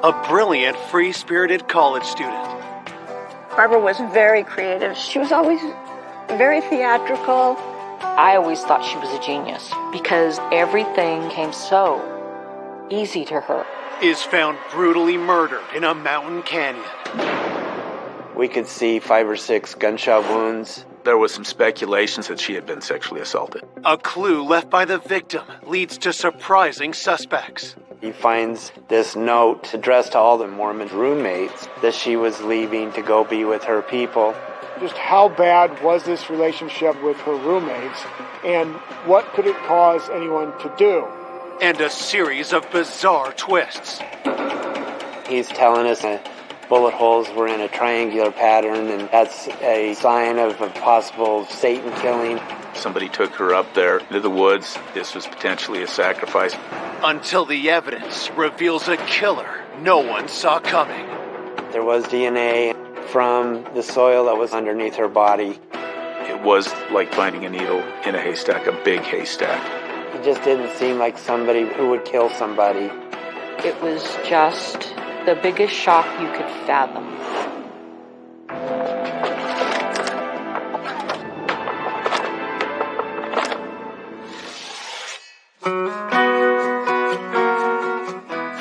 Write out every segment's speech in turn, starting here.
a brilliant, free-spirited college student. Barbara was very creative. She was always very theatrical. I always thought she was a genius because everything came so easy to her. Is found brutally murdered in a mountain canyon. We could see 5 or 6 gunshot wounds. There was some speculations that she had been sexually assaulted. A clue left by the victim leads to surprising suspects. He finds this note addressed to all the Mormon roommates that she was leaving to go be with her people. Just how bad was this relationship with her roommates, and what could it cause anyone to do? And a series of bizarre twists. He's telling us that bullet holes were in a triangular pattern, and that's a sign of a possible Satan killing. Somebody took her up there into the woods. This was potentially a sacrifice. Until the evidence reveals a killer no one saw coming. There was DNA from the soil that was underneath her body. It was like finding a needle in a haystack, a big haystack. It just didn't seem like somebody who would kill somebody. It was just the biggest shock you could fathom.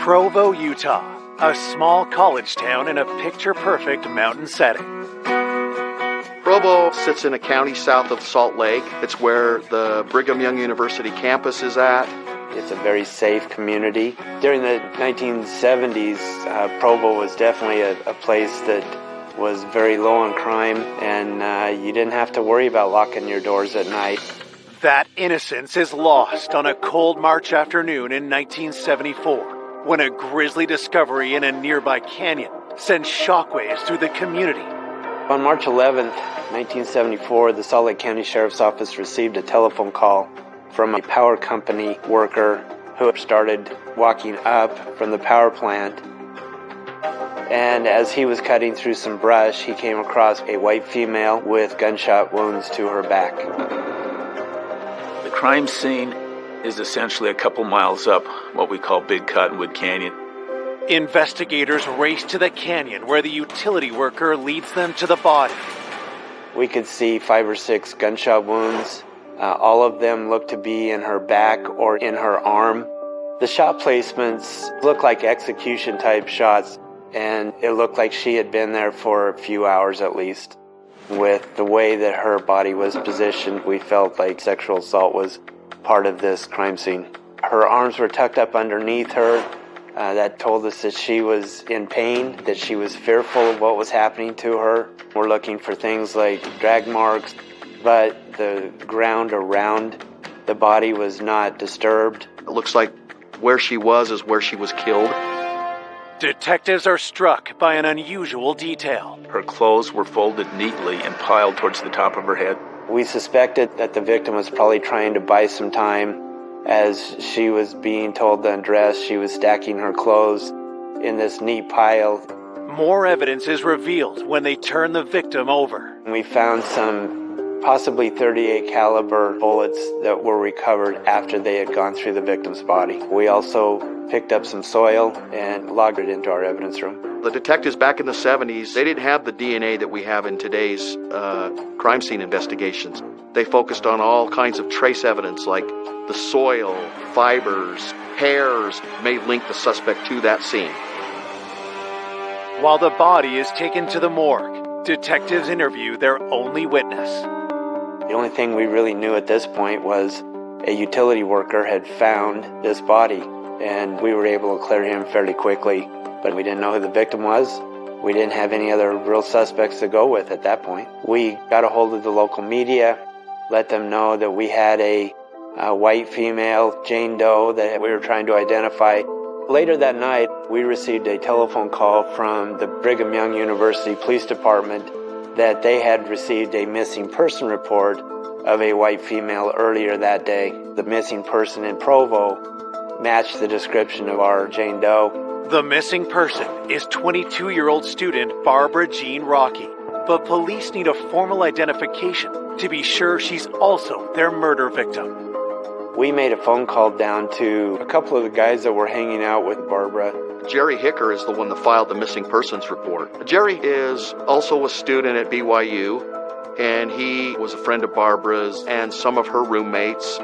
Provo, Utah, a small college town in a picture-perfect mountain setting. Provo sits in a county south of Salt Lake. It's where the Brigham Young University campus is at. It's a very safe community. During the 1970s, Provo was definitely a place that was very low on crime, and you didn't have to worry about locking your doors at night. That innocence is lost on a cold March afternoon in 1974, when a grisly discovery in a nearby canyon sends shockwaves through the community. On March 11th, 1974, the Salt Lake County Sheriff's Office received a telephone call from a power company worker who started walking up from the power plant. And as he was cutting through some brush, he came across a white female with gunshot wounds to her back. The crime scene is essentially a couple miles up what we call Big Cottonwood Canyon. Investigators race to the canyon where the utility worker leads them to the body. We could see 5 or 6 gunshot wounds. All of them looked to be in her back or in her arm. The shot placements looked like execution-type shots, and it looked like she had been there for a few hours at least. With the way that her body was positioned, we felt like sexual assault was part of this crime scene. Her arms were tucked up underneath her. That told us that she was in pain, that she was fearful of what was happening to her. We're looking for things like drag marks, but the ground around the body was not disturbed. It looks like where she was is where she was killed. Detectives are struck by an unusual detail. Her clothes were folded neatly and piled towards the top of her head. We suspected that the victim was probably trying to buy some time. As she was being told to undress, she was stacking her clothes in this neat pile. More evidence is revealed when they turn the victim over. We found some possibly .38 caliber bullets that were recovered after they had gone through the victim's body. We also picked up some soil and logged it into our evidence room. The detectives back in the 70s, they didn't have the DNA that we have in today's crime scene investigations. They focused on all kinds of trace evidence like the soil, fibers, hairs may link the suspect to that scene. While the body is taken to the morgue, detectives interview their only witness. The only thing we really knew at this point was a utility worker had found this body, and we were able to clear him fairly quickly, but we didn't know who the victim was. We didn't have any other real suspects to go with at that point. We got a hold of the local media, let them know that we had a white female, Jane Doe, that we were trying to identify. Later that night, we received a telephone call from the Brigham Young University Police Department that they had received a missing person report of a white female earlier that day. The missing person in Provo matched the description of our Jane Doe. The missing person is 22-year-old student Barbara Jean Rocky, but police need a formal identification to be sure she's also their murder victim. We made a phone call down to a couple of the guys that were hanging out with Barbara. Jerry Hicker is the one that filed the missing persons report. Jerry is also a student at BYU, and he was a friend of Barbara's and some of her roommates.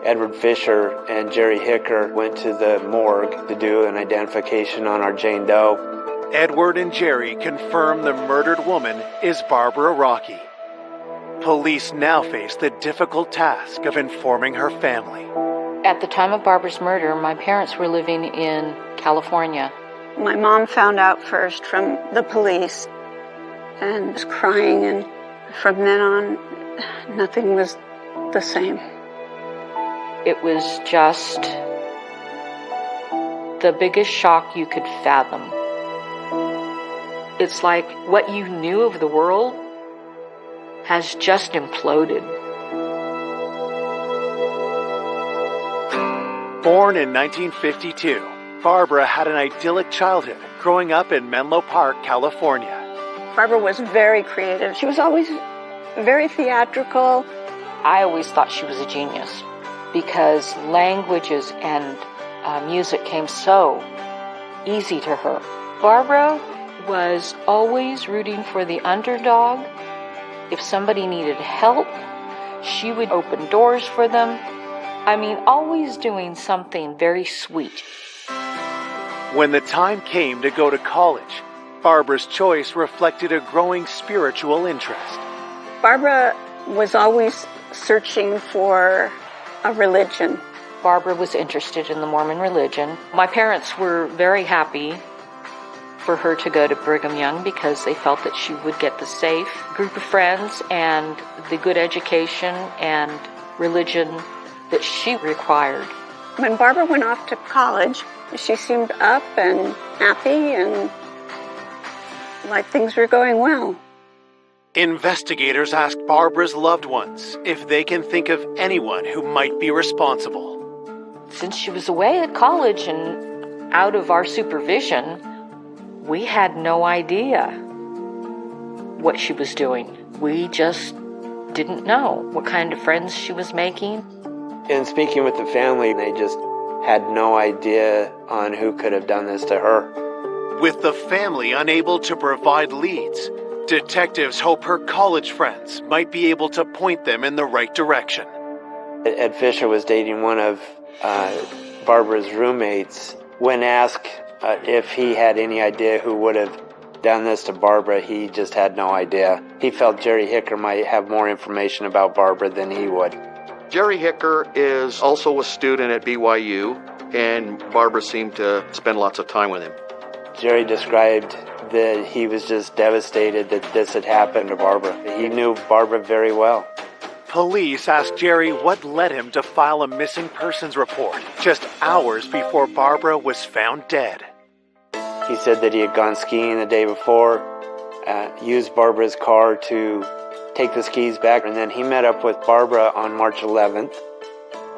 Edward Fisher and Jerry Hicker went to the morgue to do an identification on our Jane Doe. Edward and Jerry confirm the murdered woman is Barbara Rocky. Police now face the difficult task of informing her family. At the time of Barbara's murder, my parents were living in California. My mom found out first from the police and was crying, and from then on, nothing was the same. It was just the biggest shock you could fathom. It's like what you knew of the world has just imploded. Born in 1952, Barbara had an idyllic childhood growing up in Menlo Park, California. Barbara was very creative. She was always very theatrical. I always thought she was a genius because languages and music came so easy to her. Barbara was always rooting for the underdog. If somebody needed help, she would open doors for them. I mean, always doing something very sweet. When the time came to go to college, Barbara's choice reflected a growing spiritual interest. Barbara was always searching for a religion. Barbara was interested in the Mormon religion. My parents were very happy for her to go to Brigham Young because they felt that she would get the safe group of friends and the good education and religion that she required. When Barbara went off to college, she seemed up and happy and like things were going well. Investigators asked Barbara's loved ones if they can think of anyone who might be responsible. Since she was away at college and out of our supervision, we had no idea what she was doing. We just didn't know what kind of friends she was making. In speaking with the family, they just had no idea on who could have done this to her. With the family unable to provide leads, detectives hope her college friends might be able to point them in the right direction. Ed Fisher was dating one of Barbara's roommates. When asked if he had any idea who would have done this to Barbara, he just had no idea. He felt Jerry Hicker might have more information about Barbara than he would. Jerry Hicker is also a student at BYU, and Barbara seemed to spend lots of time with him. Jerry described that he was just devastated that this had happened to Barbara. He knew Barbara very well. Police asked Jerry what led him to file a missing persons report just hours before Barbara was found dead. He said that he had gone skiing the day before, used Barbara's car to take the skis back, and then he met up with Barbara on March 11th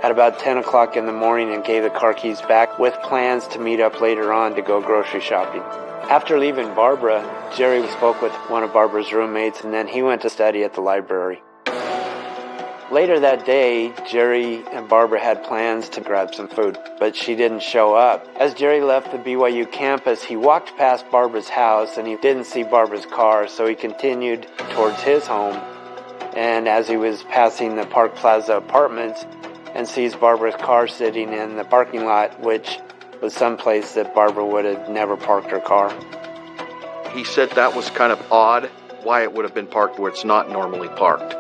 at about 10 o'clock in the morning and gave the car keys back with plans to meet up later on to go grocery shopping. After leaving Barbara, Jerry spoke with one of Barbara's roommates, and then he went to study at the library. Later that day, Jerry and Barbara had plans to grab some food, but she didn't show up. As Jerry left the BYU campus, he walked past Barbara's house and he didn't see Barbara's car, so he continued towards his home. And as he was passing the Park Plaza apartments and sees Barbara's car sitting in the parking lot, which was someplace that Barbara would have never parked her car. He said that was kind of odd, why it would have been parked where it's not normally parked.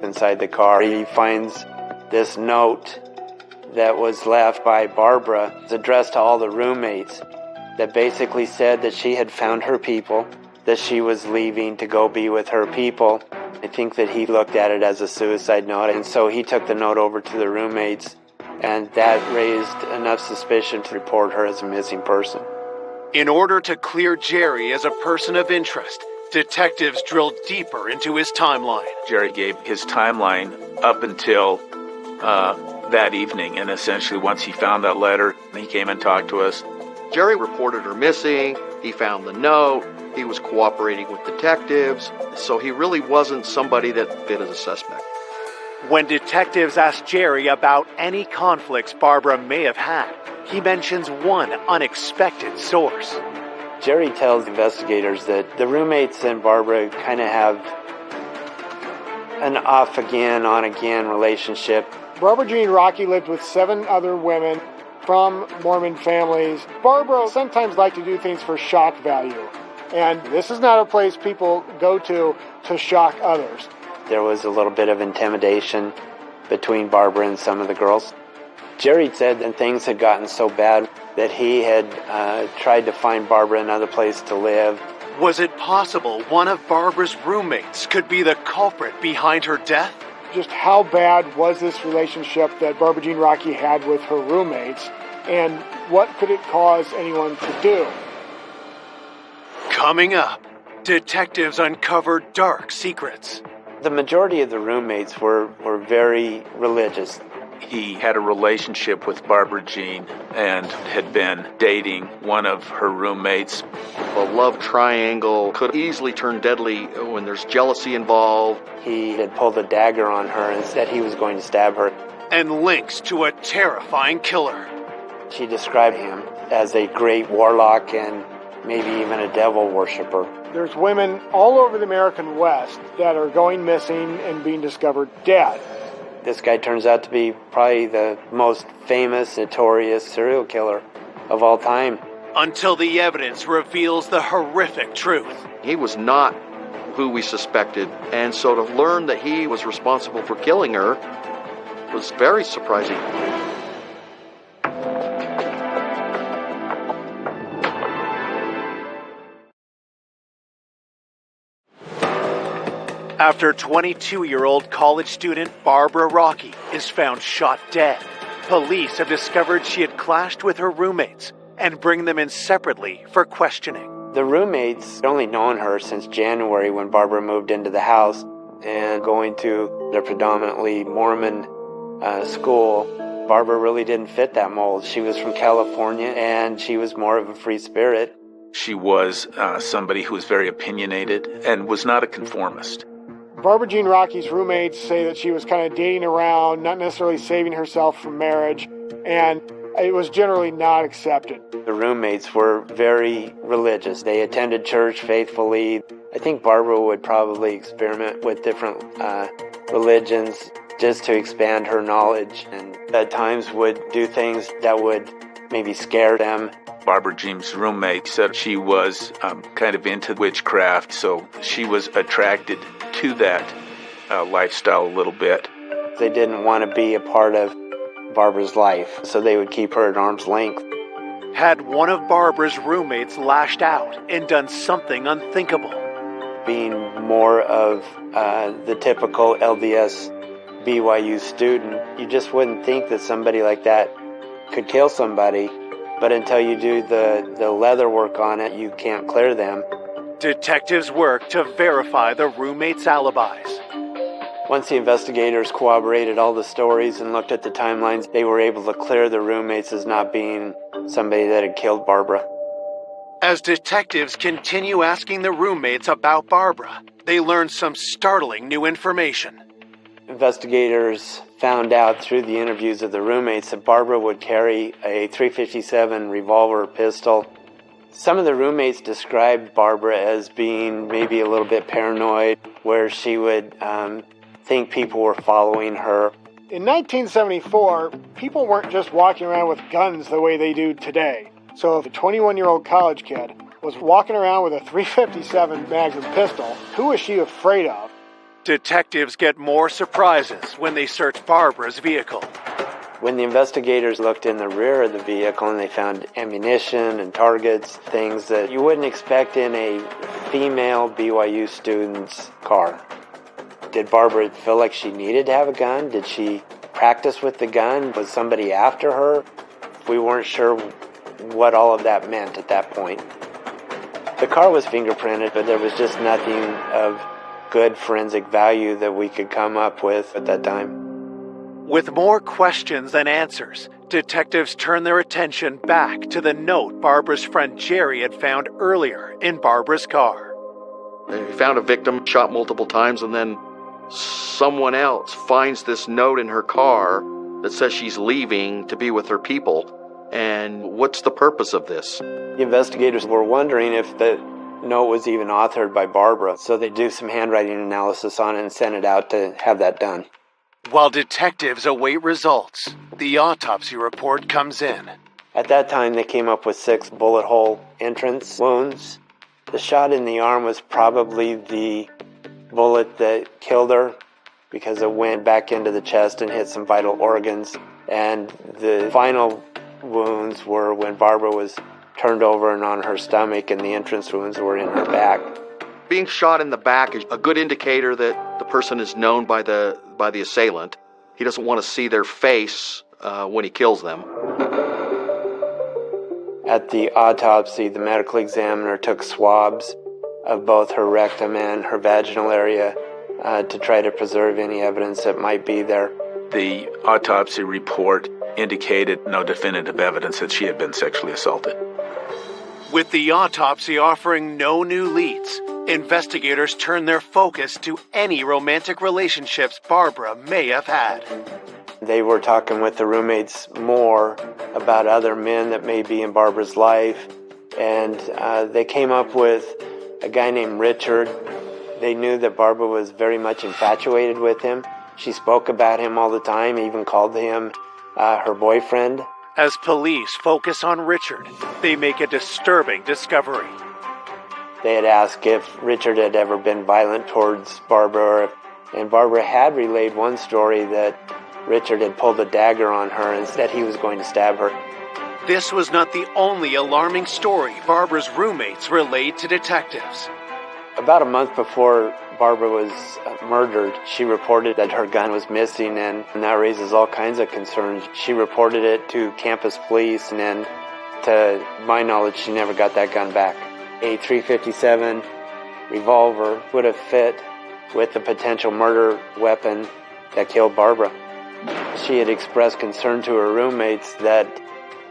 Inside the car, he finds this note that was left by Barbara. It's addressed to all the roommates that basically said that she had found her people, that she was leaving to go be with her people. I think that he looked at it as a suicide note, and so he took the note over to the roommates, and that raised enough suspicion to report her as a missing person. In order to clear Jerry as a person of interest, detectives drilled deeper into his timeline. Jerry gave his timeline up until that evening, and essentially once he found that letter, he came and talked to us. Jerry reported her missing, he found the note, he was cooperating with detectives, so he really wasn't somebody that fit as a suspect. When detectives ask Jerry about any conflicts Barbara may have had, he mentions one unexpected source. Jerry tells investigators that the roommates and Barbara kind of have an off-again, on-again relationship. Barbara Jean Rocky lived with 7 other women from Mormon families. Barbara sometimes liked to do things for shock value, and this is not a place people go to shock others. There was a little bit of intimidation between Barbara and some of the girls. Jerry said that things had gotten so bad that he had tried to find Barbara another place to live. Was it possible one of Barbara's roommates could be the culprit behind her death? Just how bad was this relationship that Barbara Jean Rocky had with her roommates, and what could it cause anyone to do? Coming up, detectives uncover dark secrets. The majority of the roommates were very religious. He had a relationship with Barbara Jean and had been dating one of her roommates. A love triangle could easily turn deadly when there's jealousy involved. He had pulled a dagger on her and said he was going to stab her. And links to a terrifying killer. She described him as a great warlock and maybe even a devil worshiper. There's women all over the American West that are going missing and being discovered dead. This guy turns out to be probably the most famous, notorious serial killer of all time. Until the evidence reveals the horrific truth. He was not who we suspected, and so to learn that he was responsible for killing her was very surprising. After 22-year-old college student Barbara Rocky is found shot dead, police have discovered she had clashed with her roommates and bring them in separately for questioning. The roommates had only known her since January when Barbara moved into the house, and going to their predominantly Mormon school, Barbara really didn't fit that mold. She was from California and she was more of a free spirit. She was somebody who was very opinionated and was not a conformist. Barbara Jean Rocky's roommates say that she was kind of dating around, not necessarily saving herself from marriage, and it was generally not accepted. The roommates were very religious. They attended church faithfully. I think Barbara would probably experiment with different religions just to expand her knowledge, and at times would do things that would maybe scare them. Barbara Jean's roommate said she was kind of into witchcraft, so she was attracted to that lifestyle a little bit. They didn't want to be a part of Barbara's life, so they would keep her at arm's length. Had one of Barbara's roommates lashed out and done something unthinkable? Being more of the typical LDS BYU student, you just wouldn't think that somebody like that could kill somebody, but until you do the leather work on it, you can't clear them. Detectives work to verify the roommates' alibis. Once the investigators corroborated all the stories and looked at the timelines, they were able to clear the roommates as not being somebody that had killed Barbara. As detectives continue asking the roommates about Barbara, they learn some startling new information. Investigators found out through the interviews of the roommates that Barbara would carry a .357 revolver pistol. Some of the roommates described Barbara as being maybe a little bit paranoid, where she would think people were following her. In 1974, people weren't just walking around with guns the way they do today. So if a 21-year-old college kid was walking around with a .357 Magnum pistol, who was she afraid of? Detectives get more surprises when they search Barbara's vehicle. When the investigators looked in the rear of the vehicle and they found ammunition and targets, things that you wouldn't expect in a female BYU student's car. Did Barbara feel like she needed to have a gun? Did she practice with the gun? Was somebody after her? We weren't sure what all of that meant at that point. The car was fingerprinted, but there was just nothing of good forensic value that we could come up with at that time. With more questions than answers, detectives turn their attention back to the note Barbara's friend Jerry had found earlier in Barbara's car. They found a victim, shot multiple times, and then someone else finds this note in her car that says she's leaving to be with her people. And what's the purpose of this? The investigators were wondering if the note was even authored by Barbara, so they do some handwriting analysis on it and send it out to have that done. While detectives await results, the autopsy report comes in. At that time, they came up with 6 bullet hole entrance wounds. The shot in the arm was probably the bullet that killed her because it went back into the chest and hit some vital organs. And the final wounds were when Barbara was turned over and on her stomach, and the entrance wounds were in her back. Being shot in the back is a good indicator that the person is known by the assailant. He doesn't want to see their face when he kills them. At the autopsy, the medical examiner took swabs of both her rectum and her vaginal area to try to preserve any evidence that might be there. The autopsy report indicated no definitive evidence that she had been sexually assaulted. With the autopsy offering no new leads, investigators turn their focus to any romantic relationships Barbara may have had. They were talking with the roommates more about other men that may be in Barbara's life, and they came up with a guy named Richard. They knew that Barbara was very much infatuated with him. She spoke about him all the time, even called him her boyfriend. As police focus on Richard, they make a disturbing discovery. They had asked if Richard had ever been violent towards Barbara, and Barbara had relayed one story that Richard had pulled a dagger on her and said he was going to stab her. This was not the only alarming story Barbara's roommates relayed to detectives. About a month before Barbara was murdered, she reported that her gun was missing, and that raises all kinds of concerns. She reported it to campus police, and then, to my knowledge, she never got that gun back. A .357 revolver would have fit with the potential murder weapon that killed Barbara. She had expressed concern to her roommates that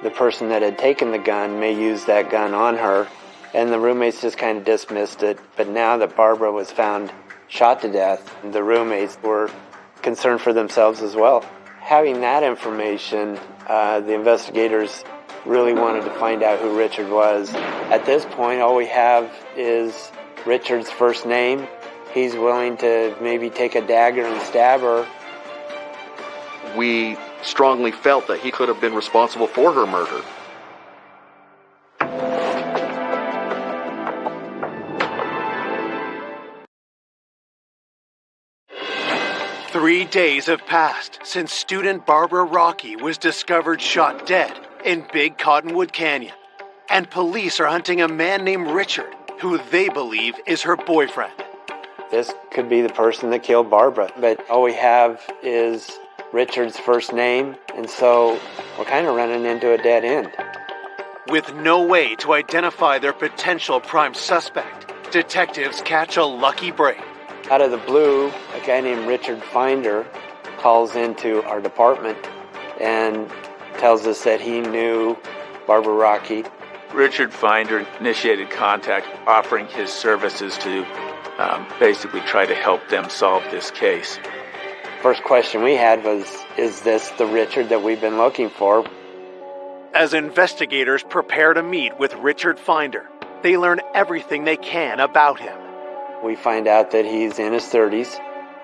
the person that had taken the gun may use that gun on her, and the roommates just kind of dismissed it. But now that Barbara was found shot to death, the roommates were concerned for themselves as well. Having that information, the investigators really wanted to find out who Richard was. At this point, all we have is Richard's first name. He's willing to maybe take a dagger and stab her. We strongly felt that he could have been responsible for her murder. Three days have passed since student Barbara Rocky was discovered shot dead in Big Cottonwood Canyon, and police are hunting a man named Richard, who they believe is her boyfriend. This could be the person that killed Barbara, but all we have is Richard's first name, and so we're kind of running into a dead end. With no way to identify their potential prime suspect, detectives catch a lucky break. Out of the blue, a guy named Richard Finder calls into our department and tells us that he knew Barbara Rocky. Richard Finder initiated contact, offering his services to basically try to help them solve this case. First question we had was, is this the Richard that we've been looking for? As investigators prepare to meet with Richard Finder, they learn everything they can about him. We find out that he's in his 30s,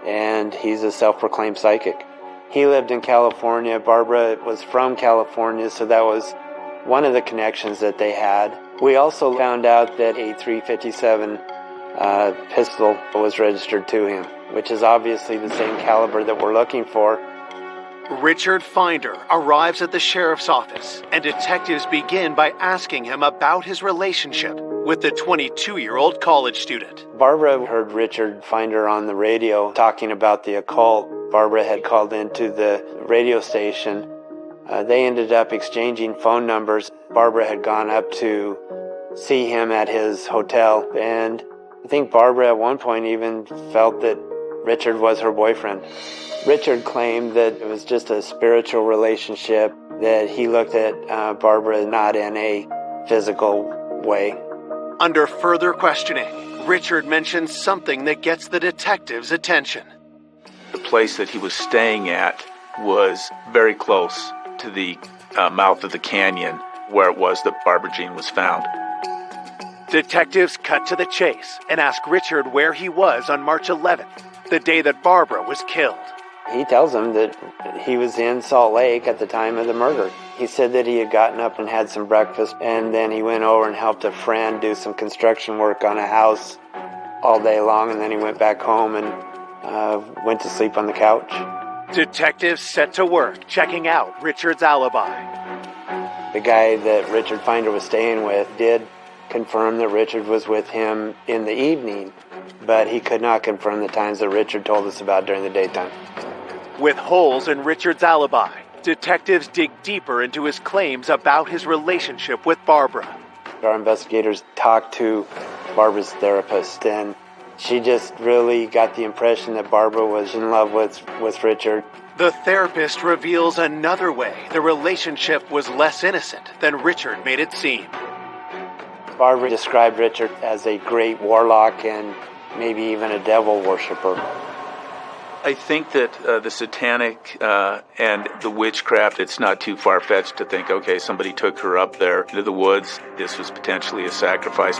and he's a self-proclaimed psychic. He lived in California. Barbara was from California, so that was one of the connections that they had. We also found out that a .357 pistol was registered to him, which is obviously the same caliber that we're looking for. Richard Finder arrives at the sheriff's office, and detectives begin by asking him about his relationship with the 22-year-old college student. Barbara heard Richard Finder on the radio talking about the occult. Barbara had called into the radio station. They ended up exchanging phone numbers. Barbara had gone up to see him at his hotel, and I think Barbara at one point even felt that Richard was her boyfriend. Richard claimed that it was just a spiritual relationship, that he looked at Barbara not in a physical way. Under further questioning, Richard mentions something that gets the detectives' attention. place that he was staying at was very close to the mouth of the canyon where it was that Barbara Jean was found. Detectives cut to the chase and ask Richard where he was on March 11th, the day that Barbara was killed. He tells them that he was in Salt Lake at the time of the murder. He said that he had gotten up and had some breakfast, and then he went over and helped a friend do some construction work on a house all day long, and then he went back home and went to sleep on the couch. Detectives set to work checking out Richard's alibi. The guy that Richard Finder was staying with did confirm that Richard was with him in the evening, but he could not confirm the times that Richard told us about during the daytime. With holes in Richard's alibi, detectives dig deeper into his claims about his relationship with Barbara. Our investigators talked to Barbara's therapist, and she just really got the impression that Barbara was in love with Richard. The therapist reveals another way the relationship was less innocent than Richard made it seem. Barbara described Richard as a great warlock and maybe even a devil worshiper. I think that the satanic and the witchcraft, it's not too far-fetched to think, okay, somebody took her up there into the woods. This was potentially a sacrifice.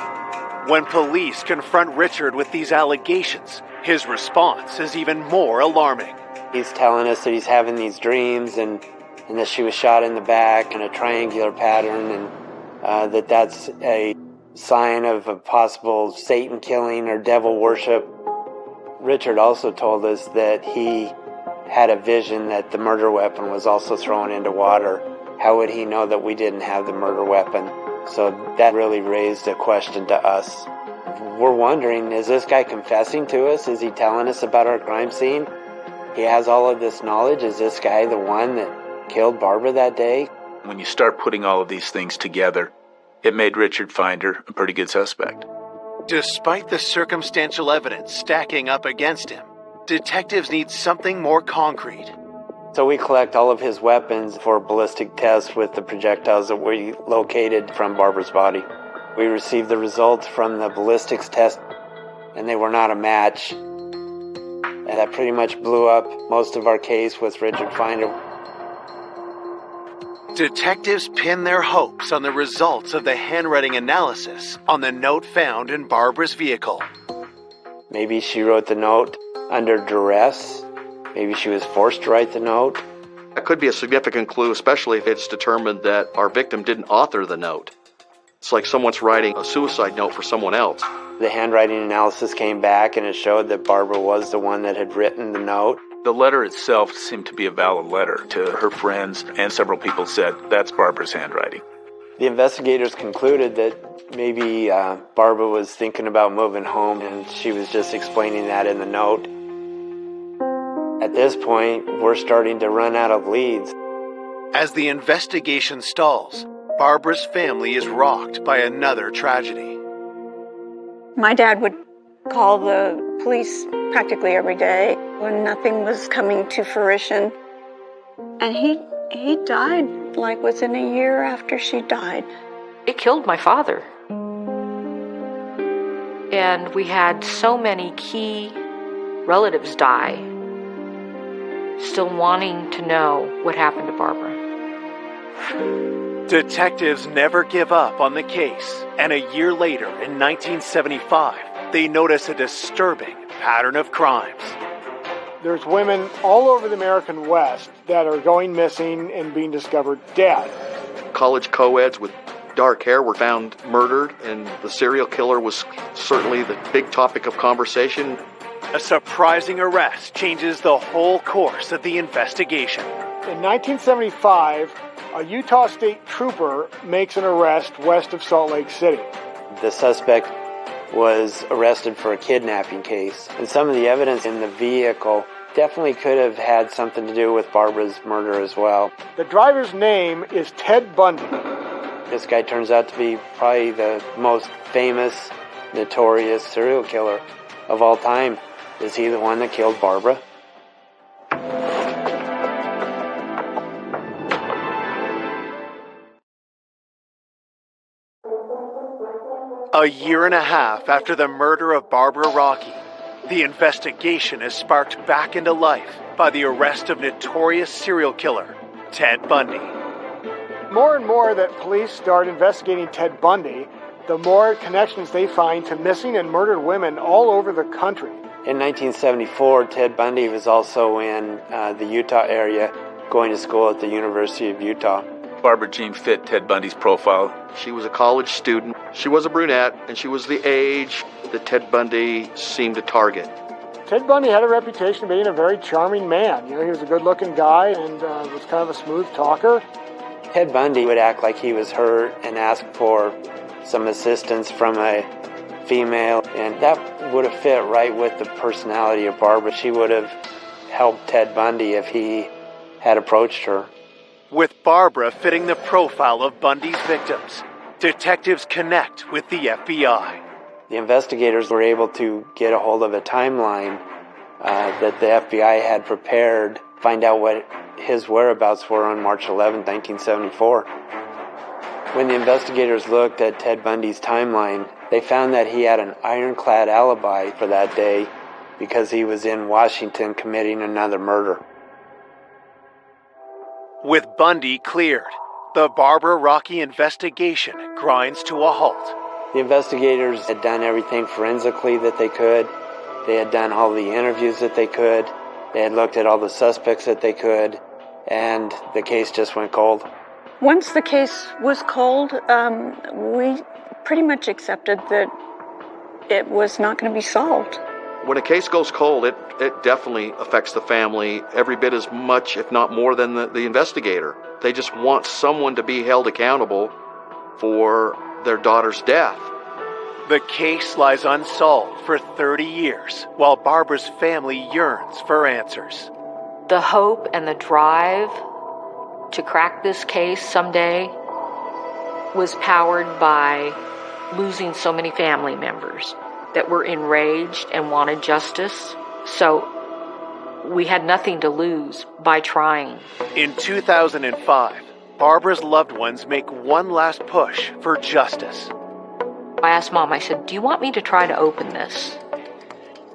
When police confront Richard with these allegations, his response is even more alarming. He's telling us that he's having these dreams and that she was shot in the back in a triangular pattern, and that's a sign of a possible Satan killing or devil worship. Richard also told us that he had a vision that the murder weapon was also thrown into water. How would he know that we didn't have the murder weapon? So that really raised a question to us. We're wondering, is this guy confessing to us? Is he telling us about our crime scene? He has all of this knowledge. Is this guy the one that killed Barbara that day? When you start putting all of these things together, it made Richard Finder a pretty good suspect. Despite the circumstantial evidence stacking up against him, detectives need something more concrete. So we collect all of his weapons for ballistic tests with the projectiles that we located from Barbara's body. We received the results from the ballistics test, and they were not a match. And that pretty much blew up most of our case with Richard Finder. Detectives pin their hopes on the results of the handwriting analysis on the note found in Barbara's vehicle. Maybe she wrote the note under duress. Maybe she was forced to write the note. That could be a significant clue, especially if it's determined that our victim didn't author the note. It's like someone's writing a suicide note for someone else. The handwriting analysis came back and it showed that Barbara was the one that had written the note. The letter itself seemed to be a valid letter to her friends, and several people said that's Barbara's handwriting. The investigators concluded that maybe Barbara was thinking about moving home, and she was just explaining that in the note. At this point, we're starting to run out of leads. As the investigation stalls, Barbara's family is rocked by another tragedy. My dad would call the police practically every day when nothing was coming to fruition. And he died like within a year after she died. It killed my father. And we had so many key relatives die, still wanting to know what happened to Barbara. Detectives never give up on the case, and a year later, in 1975, they notice a disturbing pattern of crimes. There's women all over the American West that are going missing and being discovered dead. College co-eds with dark hair were found murdered, and the serial killer was certainly the big topic of conversation. A surprising arrest changes the whole course of the investigation. In 1975, a Utah State trooper makes an arrest west of Salt Lake City. The suspect was arrested for a kidnapping case, and some of the evidence in the vehicle definitely could have had something to do with Barbara's murder as well. The driver's name is Ted Bundy. This guy turns out to be probably the most famous, notorious serial killer of all time. Is he the one that killed Barbara? A year and a half after the murder of Barbara Rockey, The investigation is sparked back into life by the arrest of notorious serial killer Ted Bundy. More and more that police start investigating Ted Bundy, the more connections they find to missing and murdered women all over the country. In 1974, Ted Bundy was also in the Utah area, going to school at the University of Utah. Barbara Jean fit Ted Bundy's profile. She was a college student. She was a brunette, and she was the age that Ted Bundy seemed to target. Ted Bundy had a reputation of being a very charming man. You know, he was a good-looking guy and was kind of a smooth talker. Ted Bundy would act like he was hurt and ask for some assistance from a female, and that would have fit right with the personality of Barbara. She would have helped Ted Bundy if he had approached her. With Barbara fitting the profile of Bundy's victims, detectives connect with the FBI. The investigators were able to get a hold of a timeline that the FBI had prepared, find out what his whereabouts were on March 11, 1974. When the investigators looked at Ted Bundy's timeline, they found that he had an ironclad alibi for that day because he was in Washington committing another murder. With Bundy cleared, the Barbara Rocky investigation grinds to a halt. The investigators had done everything forensically that they could. They had done all the interviews that they could. They had looked at all the suspects that they could, and the case just went cold. Once the case was cold, we pretty much accepted that it was not going to be solved. When a case goes cold, it definitely affects the family every bit as much, if not more, than the investigator. They just want someone to be held accountable for their daughter's death. The case lies unsolved for 30 years, while Barbara's family yearns for answers. The hope and the drive to crack this case someday was powered by losing so many family members that were enraged and wanted justice. So we had nothing to lose by trying. In 2005, Barbara's loved ones make one last push for justice. I asked Mom, I said, "Do you want me to try to open this?"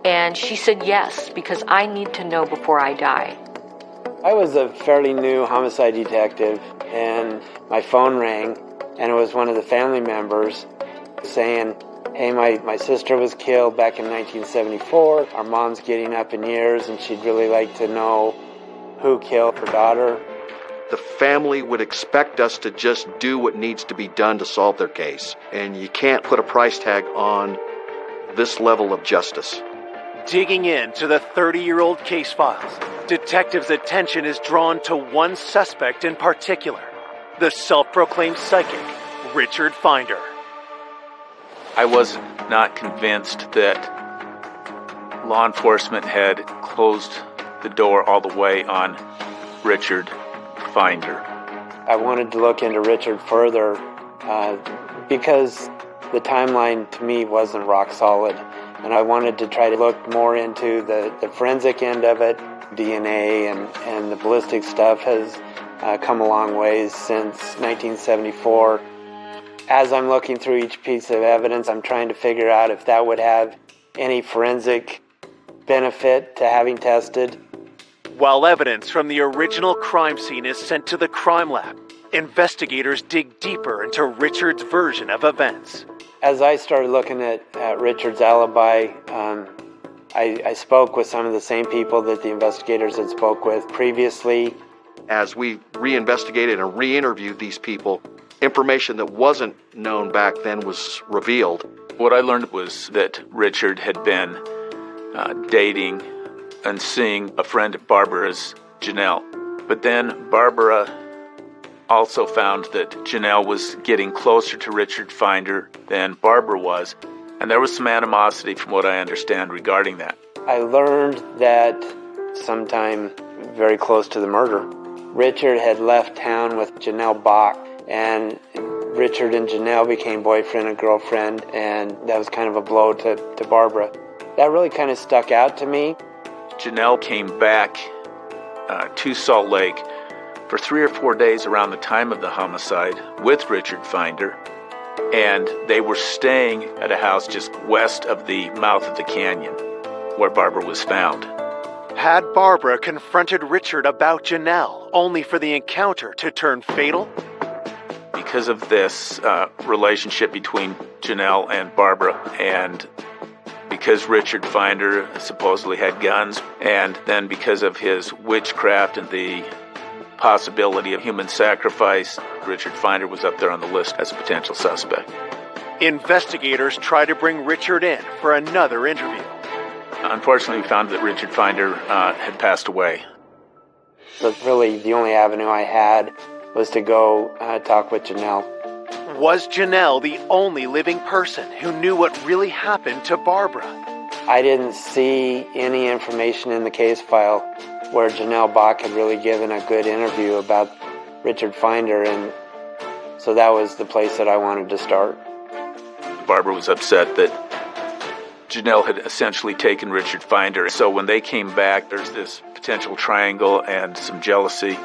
And she said yes, because I need to know before I die. I was a fairly new homicide detective, and my phone rang, and it was one of the family members saying, "Hey, my sister was killed back in 1974. Our mom's getting up in years, and she'd really like to know who killed her daughter." The family would expect us to just do what needs to be done to solve their case, and you can't put a price tag on this level of justice. Digging into the 30-year-old case files, detectives' attention is drawn to one suspect in particular, the self-proclaimed psychic, Richard Finder. I was not convinced that law enforcement had closed the door all the way on Richard Finder. I wanted to look into Richard further because the timeline to me wasn't rock solid, and I wanted to try to look more into the forensic end of it. DNA and the ballistic stuff has come a long ways since 1974. As I'm looking through each piece of evidence, I'm trying to figure out if that would have any forensic benefit to having tested. While evidence from the original crime scene is sent to the crime lab, investigators dig deeper into Richard's version of events. As I started looking at Richard's alibi, I spoke with some of the same people that the investigators had spoke with previously. As we reinvestigated and re-interviewed these people, information that wasn't known back then was revealed. What I learned was that Richard had been dating and seeing a friend of Barbara's, Janelle. But then Barbara also found that Janelle was getting closer to Richard Finder than Barbara was, and there was some animosity from what I understand regarding that. I learned that sometime very close to the murder, Richard had left town with Janelle Bach, and Richard and Janelle became boyfriend and girlfriend, and that was kind of a blow to Barbara. That really kind of stuck out to me. Janelle came back to Salt Lake for 3 or 4 days around the time of the homicide with Richard Finder, and they were staying at a house just west of the mouth of the canyon. where Barbara was found. Had Barbara confronted Richard about Janelle, only for the encounter to turn fatal? Because of this relationship between Janelle and Barbara, and because Richard Finder supposedly had guns, and then because of his witchcraft and the possibility of human sacrifice, Richard Finder was up there on the list as a potential suspect. Investigators tried to bring Richard in for another interview. Unfortunately, we found that Richard Finder had passed away. So really, the only avenue I had was to go talk with Janelle. Was Janelle the only living person who knew what really happened to Barbara? I didn't see any information in the case file where Janelle Bach had really given a good interview about Richard Finder, and so that was the place that I wanted to start. Barbara was upset that Janelle had essentially taken Richard Finder. So when they came back, there's this potential triangle and some jealousy.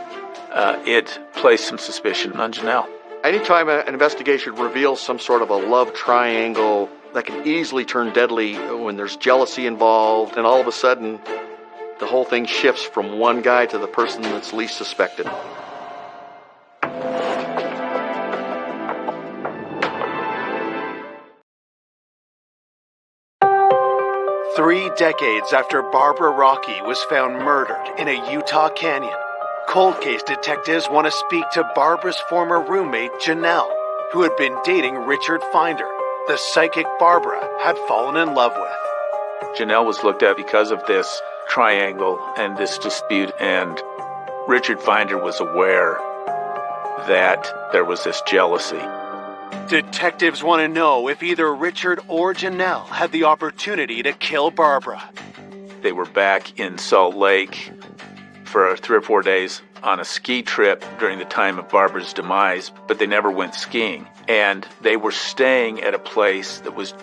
It placed some suspicion on Janelle. Anytime an investigation reveals some sort of a love triangle, that can easily turn deadly when there's jealousy involved, and all of a sudden, the whole thing shifts from one guy to the person that's least suspected. Three decades after Barbara Rockey was found murdered in a Utah canyon, cold case detectives want to speak to Barbara's former roommate, Janelle, who had been dating Richard Finder, the psychic Barbara had fallen in love with. Janelle was looked at because of this triangle and this dispute, and Richard Finder was aware that there was this jealousy. Detectives want to know if either Richard or Janelle had the opportunity to kill Barbara. They were back in Salt Lake for 3 or 4 days on a ski trip during the time of Barbara's demise, but they never went skiing. And they were staying at a place that was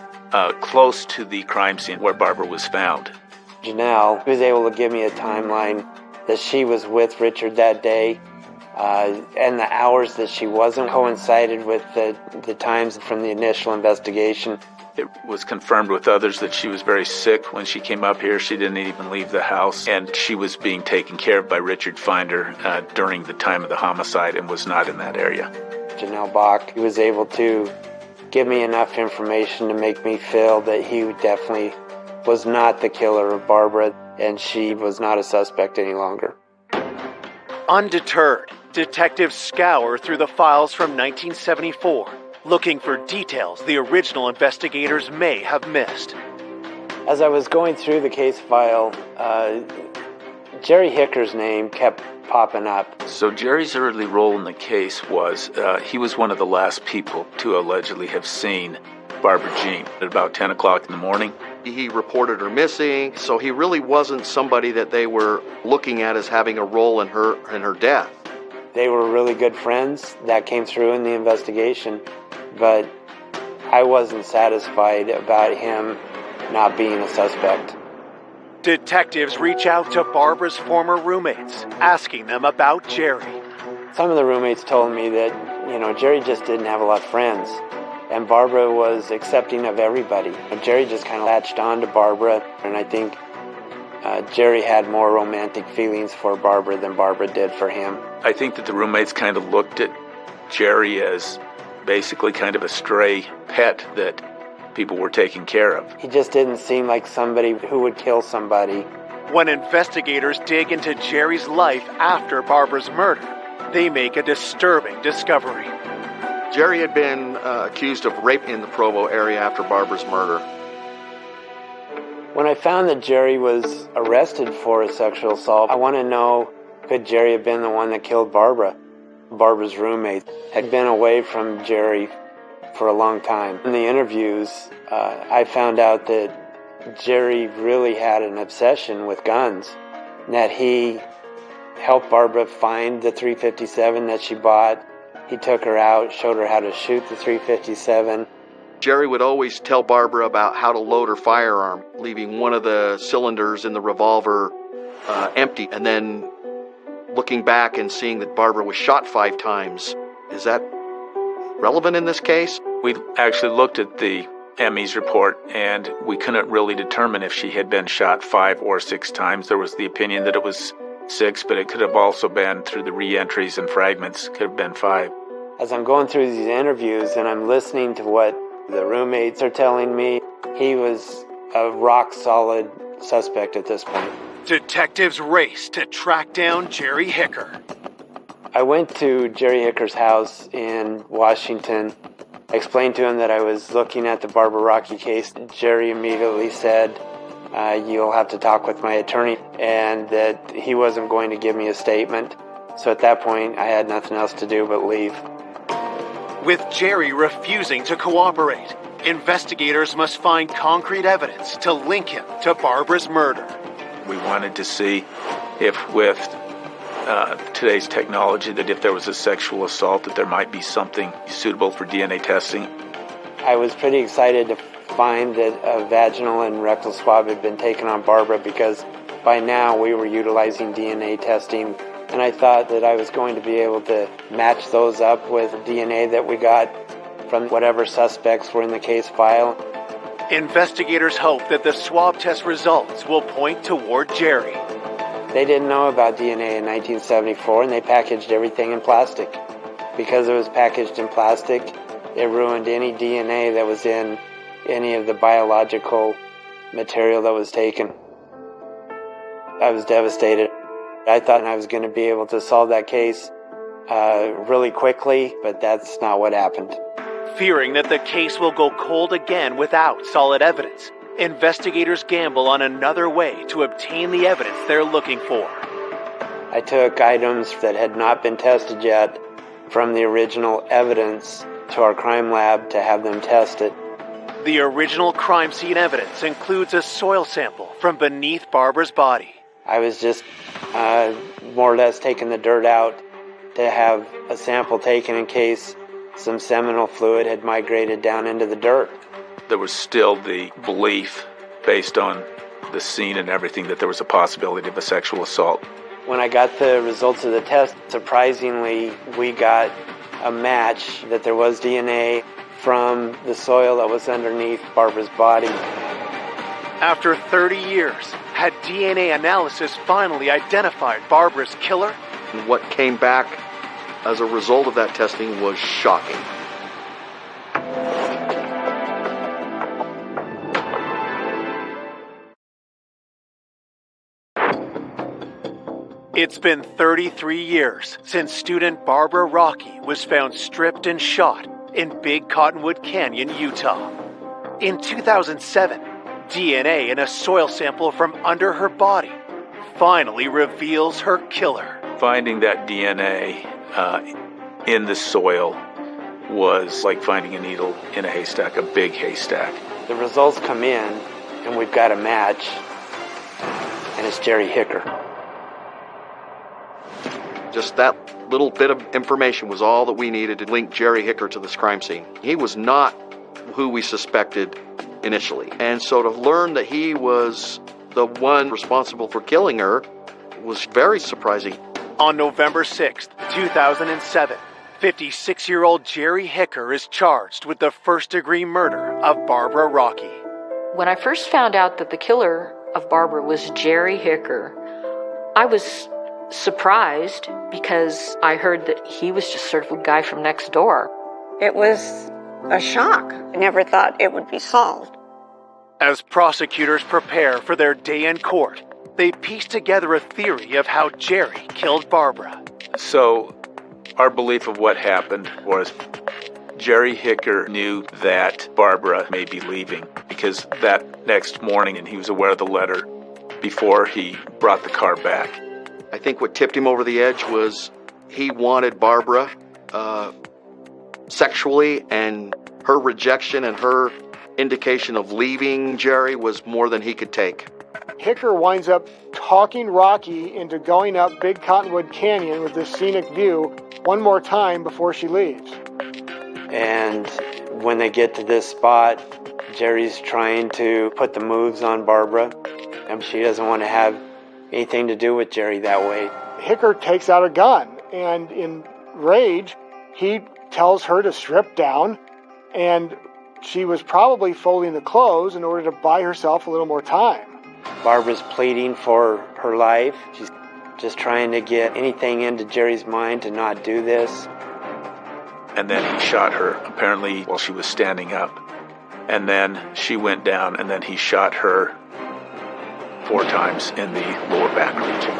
close to the crime scene where Barbara was found. Janelle was able to give me a timeline that she was with Richard that day, and the hours that she wasn't coincided with the times from the initial investigation. It was confirmed with others that she was very sick when she came up here. She didn't even leave the house, and she was being taken care of by Richard Finder during the time of the homicide and was not in that area. Janelle Bach was able to give me enough information to make me feel that he definitely was not the killer of Barbara, and she was not a suspect any longer. Undeterred, detectives scour through the files from 1974, looking for details the original investigators may have missed. As I was going through the case file, Jerry Hicker's name kept popping up. So Jerry's early role in the case was he was one of the last people to allegedly have seen Barbara Jean at about 10 o'clock in the morning. He reported her missing, so he really wasn't somebody that they were looking at as having a role in her death. They were really good friends. That came through in the investigation, but I wasn't satisfied about him not being a suspect. Detectives reach out to Barbara's former roommates, asking them about Jerry. Some of the roommates told me that, Jerry just didn't have a lot of friends, and Barbara was accepting of everybody. Jerry just kind of latched on to Barbara, and I think Jerry had more romantic feelings for Barbara than Barbara did for him. I think that the roommates kind of looked at Jerry as basically kind of a stray pet that people were taking care of. He just didn't seem like somebody who would kill somebody. When investigators dig into Jerry's life after Barbara's murder, they make a disturbing discovery. Jerry had been accused of rape in the Provo area after Barbara's murder. When I found that Jerry was arrested for a sexual assault, I want to know, could Jerry have been the one that killed Barbara? Barbara's roommate had been away from Jerry for a long time. In the interviews, I found out that Jerry really had an obsession with guns, and that he helped Barbara find the .357 that she bought. He took her out, showed her how to shoot the .357. Jerry would always tell Barbara about how to load her firearm, leaving one of the cylinders in the revolver empty, and then looking back and seeing that Barbara was shot 5 times. Is that relevant in this case? We actually looked at the Emmy's report, and we couldn't really determine if she had been shot 5 or 6 times. There was the opinion that it was 6, but it could have also been, through the re-entries and fragments, could have been 5. As I'm going through these interviews and I'm listening to what the roommates are telling me, he was a rock-solid suspect at this point. Detectives race to track down Jerry Hicker. I went to Jerry Hicker's house in Washington. I explained to him that I was looking at the Barbara Rocky case. Jerry immediately said, you'll have to talk with my attorney, and that he wasn't going to give me a statement. So at that point, I had nothing else to do but leave. With Jerry refusing to cooperate, investigators must find concrete evidence to link him to Barbara's murder. We wanted to see if, with today's technology, that if there was a sexual assault, that there might be something suitable for DNA testing. I was pretty excited to find that a vaginal and rectal swab had been taken on Barbara, because by now we were utilizing DNA testing, and I thought that I was going to be able to match those up with DNA that we got from whatever suspects were in the case file. Investigators hope that the swab test results will point toward Jerry. They didn't know about DNA in 1974, and they packaged everything in plastic. Because it was packaged in plastic, it ruined any DNA that was in any of the biological material that was taken. I was devastated. I thought I was going to be able to solve that case really quickly, but that's not what happened. Fearing that the case will go cold again without solid evidence, investigators gamble on another way to obtain the evidence they're looking for. I took items that had not been tested yet from the original evidence to our crime lab to have them tested. The original crime scene evidence includes a soil sample from beneath Barbara's body. I was just more or less taking the dirt out to have a sample taken in case some seminal fluid had migrated down into the dirt. There was still the belief, based on the scene and everything, that there was a possibility of a sexual assault. When I got the results of the test, surprisingly, we got a match that there was DNA from the soil that was underneath Barbara's body. After 30 years, had DNA analysis finally identified Barbara's killer? And what came back as a result of that testing was shocking. It's been 33 years since student Barbara Rocky was found stripped and shot in Big Cottonwood Canyon, Utah. In 2007, DNA in a soil sample from under her body finally reveals her killer. Finding that DNA in the soil was like finding a needle in a haystack, a big haystack. The results come in, and we've got a match, and it's Jerry Hicker. Just that little bit of information was all that we needed to link Jerry Hicker to this crime scene. He was not who we suspected initially. And so to learn that he was the one responsible for killing her was very surprising. On November 6th, 2007, 56-year-old Jerry Hicker is charged with the first-degree murder of Barbara Rocky. When I first found out that the killer of Barbara was Jerry Hicker, I was surprised because I heard that he was just sort of a guy from next door. It was a shock. I never thought it would be solved. As prosecutors prepare for their day in court, they piece together a theory of how Jerry killed Barbara. So, our belief of what happened was Jerry Hicker knew that Barbara may be leaving, because that next morning, and he was aware of the letter before he brought the car back. I think what tipped him over the edge was he wanted Barbara sexually, and her rejection and her indication of leaving Jerry was more than he could take. Hicker winds up talking Rocky into going up Big Cottonwood Canyon with this scenic view one more time before she leaves. And when they get to this spot, Jerry's trying to put the moves on Barbara, and she doesn't want to have anything to do with Jerry that way. Hicker takes out a gun, and in rage, he tells her to strip down, and she was probably folding the clothes in order to buy herself a little more time. Barbara's pleading for her life. She's just trying to get anything into Jerry's mind to not do this. And then he shot her, apparently while she was standing up. And then she went down, and then he shot her 4 times in the lower back region.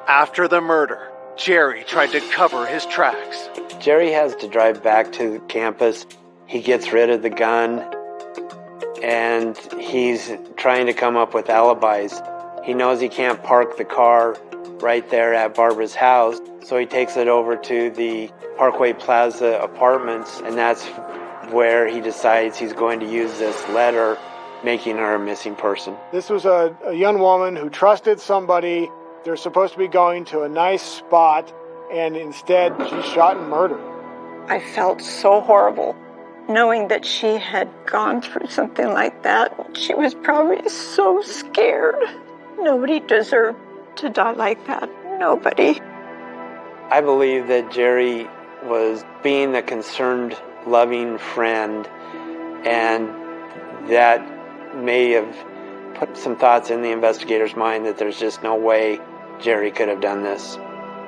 After the murder, Jerry tried to cover his tracks. Jerry has to drive back to campus. He gets rid of the gun, and he's trying to come up with alibis. He knows he can't park the car right there at Barbara's house, so he takes it over to the Parkway Plaza apartments, and that's where he decides he's going to use this letter, making her a missing person. This was a young woman who trusted somebody. They're supposed to be going to a nice spot, and instead she's shot and murdered. I felt so horrible knowing that she had gone through something like that. She was probably so scared. Nobody deserved to die like that. Nobody. I believe that Jerry was being a concerned, loving friend, and that may have put some thoughts in the investigator's mind that there's just no way Jerry could have done this.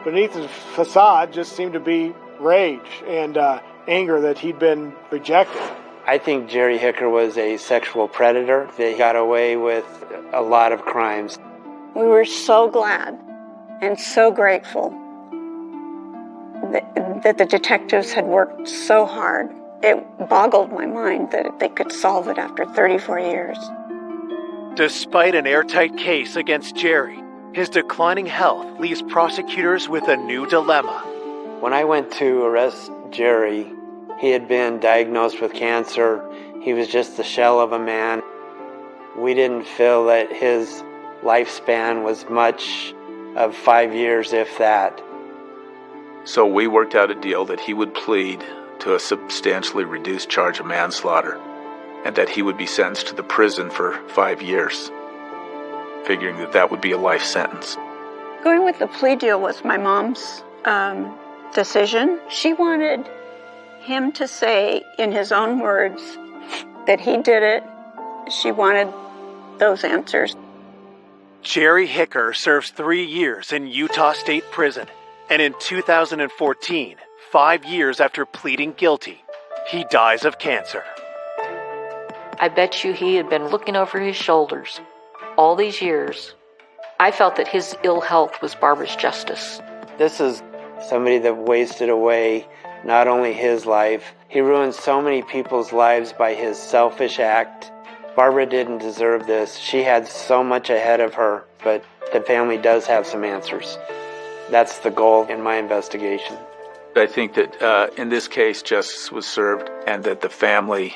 Beneath his facade just seemed to be rage and anger that he'd been rejected. I think Jerry Hicker was a sexual predator. They got away with a lot of crimes. We were so glad and so grateful that the detectives had worked so hard. It boggled my mind that they could solve it after 34 years. Despite an airtight case against Jerry, his declining health leaves prosecutors with a new dilemma. When I went to arrest Jerry, he had been diagnosed with cancer. He was just the shell of a man. We didn't feel that his lifespan was much of 5 years, if that. So we worked out a deal that he would plead to a substantially reduced charge of manslaughter, and that he would be sentenced to the prison for 5 years, figuring that that would be a life sentence. Going with the plea deal was my mom's decision. She wanted him to say in his own words that he did it. She wanted those answers. Jerry Hicker serves 3 years in Utah State Prison, and in 2014, 5 years after pleading guilty, he dies of cancer. I bet you he had been looking over his shoulders all these years. I felt that his ill health was Barbara's justice. This is somebody that wasted away not only his life, he ruined so many people's lives by his selfish act. Barbara didn't deserve this. She had so much ahead of her, but the family does have some answers. That's the goal in my investigation. I think that in this case, justice was served, and that the family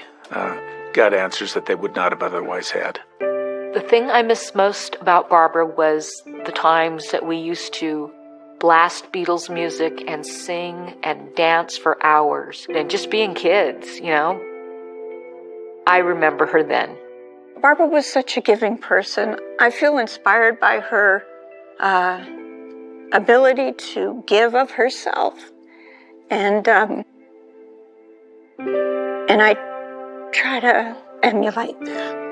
got answers that they would not have otherwise had. The thing I miss most about Barbara was the times that we used to blast Beatles music and sing and dance for hours and just being kids, you know. I remember her then. Barbara was such a giving person. I feel inspired by her ability to give of herself. And I try to emulate that.